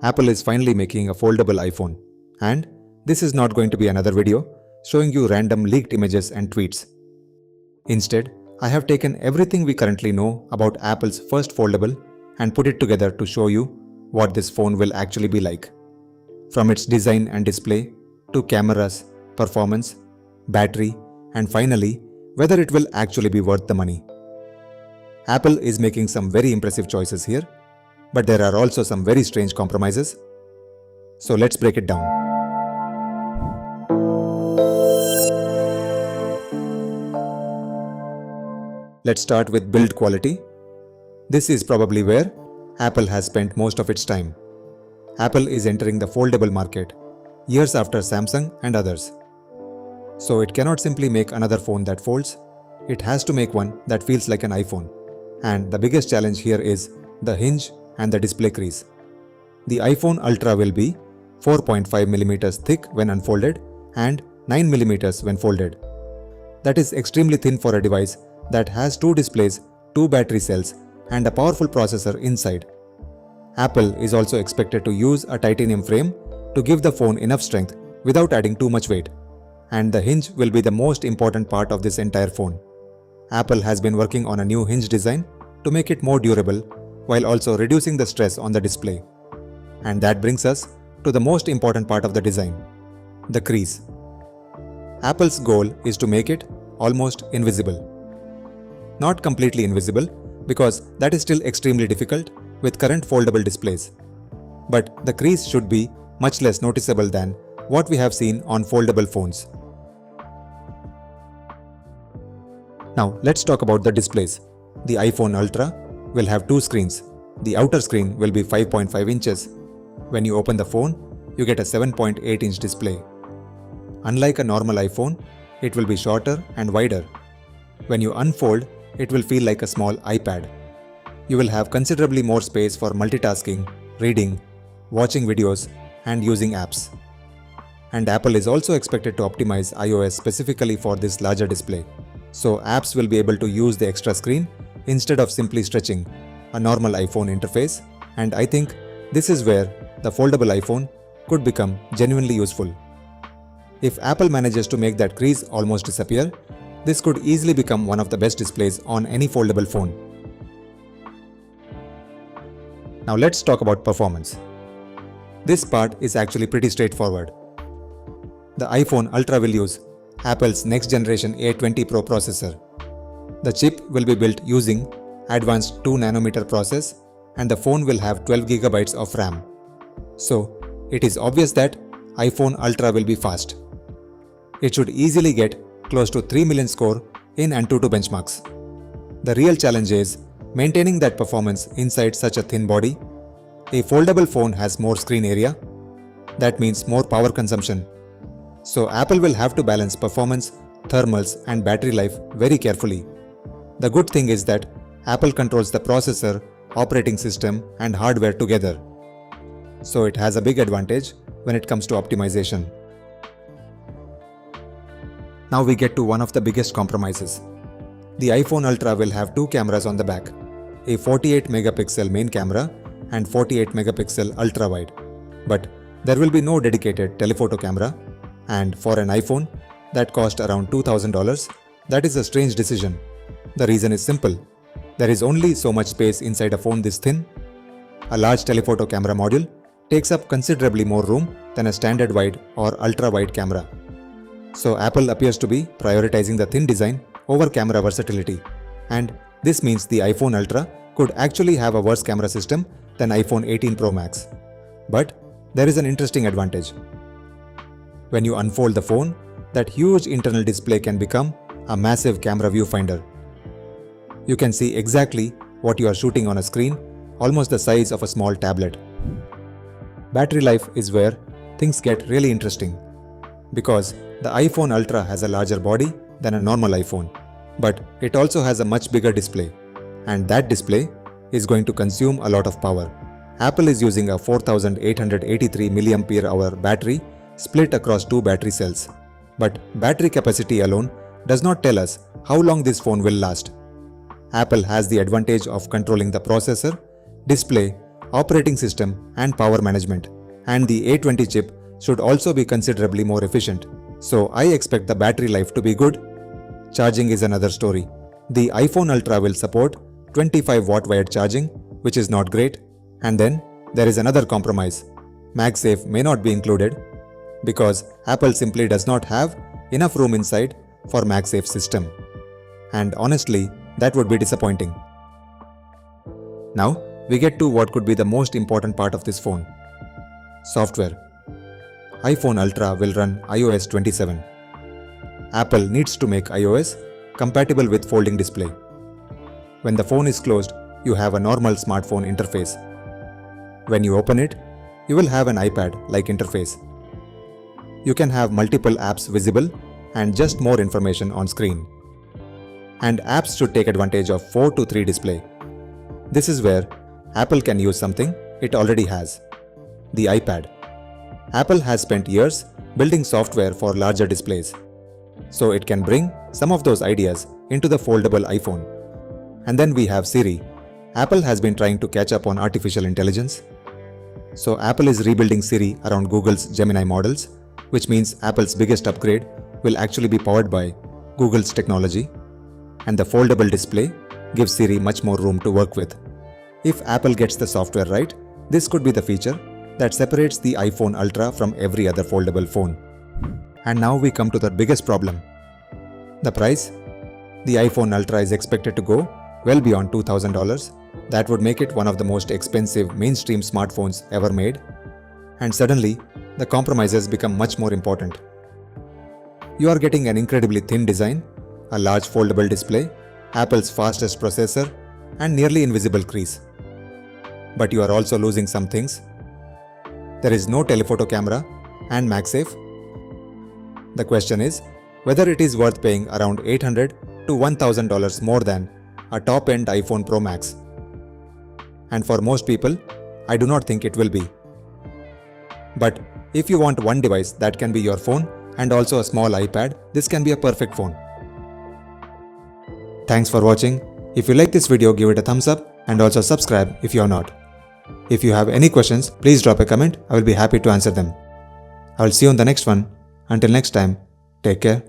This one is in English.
Apple is finally making a foldable iPhone. And this is not going to be another video showing you random leaked images and tweets. Instead, I have taken everything we currently know about Apple's first foldable and put it together to show you what this phone will actually be like. From its design and display, to cameras, performance, battery, and finally, whether it will actually be worth the money. Apple is making some very impressive choices here, but there are also some very strange compromises. So let's break it down. Let's start with build quality. This is probably where Apple has spent most of its time. Apple is entering the foldable market, years after Samsung and others. So it cannot simply make another phone that folds, it has to make one that feels like an iPhone. And the biggest challenge here is the hinge and the display crease. The iPhone Ultra will be 4.5mm thick when unfolded and 9mm when folded. That is extremely thin for a device that has two displays, two battery cells, and a powerful processor inside. Apple is also expected to use a titanium frame to give the phone enough strength without adding too much weight. And the hinge will be the most important part of this entire phone. Apple has been working on a new hinge design to make it more durable while also reducing the stress on the display. And that brings us to the most important part of the design, the crease. Apple's goal is to make it almost invisible. Not completely invisible, because that is still extremely difficult with current foldable displays. But the crease should be much less noticeable than what we have seen on foldable phones. Now let's talk about the displays. The iPhone Ultra will have two screens. The outer screen will be 5.5 inches. When you open the phone, you get a 7.8-inch display. Unlike a normal iPhone, it will be shorter and wider. When you unfold, it will feel like a small iPad. You will have considerably more space for multitasking, reading, watching videos, and using apps. And Apple is also expected to optimize iOS specifically for this larger display. So apps will be able to use the extra screen instead of simply stretching a normal iPhone interface, and I think this is where the foldable iPhone could become genuinely useful. If Apple manages to make that crease almost disappear, this could easily become one of the best displays on any foldable phone. Now let's talk about performance. This part is actually pretty straightforward. The iPhone Ultra will use Apple's next generation A20 Pro processor. The chip will be built using advanced 2nm process, and the phone will have 12GB of RAM. So it is obvious that iPhone Ultra will be fast. It should easily get close to 3 million score in Antutu benchmarks. The real challenge is maintaining that performance inside such a thin body. A foldable phone has more screen area. That means more power consumption. So Apple will have to balance performance, thermals, and battery life very carefully. The good thing is that Apple controls the processor, operating system, and hardware together. So it has a big advantage when it comes to optimization. Now we get to one of the biggest compromises. The iPhone Ultra will have two cameras on the back, a 48MP main camera and 48MP ultra-wide. But there will be no dedicated telephoto camera, and for an iPhone that cost around $2,000, that is a strange decision. The reason is simple. There is only so much space inside a phone this thin. A large telephoto camera module takes up considerably more room than a standard wide or ultra-wide camera. So Apple appears to be prioritizing the thin design over camera versatility, and this means the iPhone Ultra could actually have a worse camera system than iPhone 18 Pro Max. But there is an interesting advantage. When you unfold the phone, that huge internal display can become a massive camera viewfinder. You can see exactly what you are shooting on a screen, almost the size of a small tablet. Battery life is where things get really interesting, because the iPhone Ultra has a larger body than a normal iPhone, but it also has a much bigger display, and that display is going to consume a lot of power. Apple is using a 4883 mAh battery split across two battery cells. But battery capacity alone does not tell us how long this phone will last. Apple has the advantage of controlling the processor, display, operating system and power management. And the A20 chip should also be considerably more efficient. So I expect the battery life to be good. Charging is another story. The iPhone Ultra will support 25 watt wired charging, which is not great. And then there is another compromise. MagSafe may not be included because Apple simply does not have enough room inside for MagSafe system. And honestly, that would be disappointing. Now, we get to what could be the most important part of this phone. Software. iPhone Ultra will run iOS 27. Apple needs to make iOS compatible with folding display. When the phone is closed, you have a normal smartphone interface. When you open it, you will have an iPad-like interface. You can have multiple apps visible and just more information on screen. And apps should take advantage of 4:3 display. This is where Apple can use something it already has: the iPad. Apple has spent years building software for larger displays, so it can bring some of those ideas into the foldable iPhone. And then we have Siri. Apple has been trying to catch up on artificial intelligence. So Apple is rebuilding Siri around Google's Gemini models, which means Apple's biggest upgrade will actually be powered by Google's technology. And the foldable display gives Siri much more room to work with. If Apple gets the software right, this could be the feature that separates the iPhone Ultra from every other foldable phone. And now we come to the biggest problem: the price. The iPhone Ultra is expected to go well beyond $2,000. That would make it one of the most expensive mainstream smartphones ever made. And suddenly, the compromises become much more important. You are getting an incredibly thin design, a large foldable display, Apple's fastest processor, and nearly invisible crease. But you are also losing some things. There is no telephoto camera and MagSafe. The question is whether it is worth paying around $800 to $1,000 more than a top-end iPhone Pro Max. And for most people, I do not think it will be. But if you want one device that can be your phone and also a small iPad, this can be a perfect phone. Thanks for watching. If you like this video, give it a thumbs up and also subscribe if you are not. If you have any questions, please drop a comment. I will be happy to answer them. I will see you on the next one. Until next time, take care.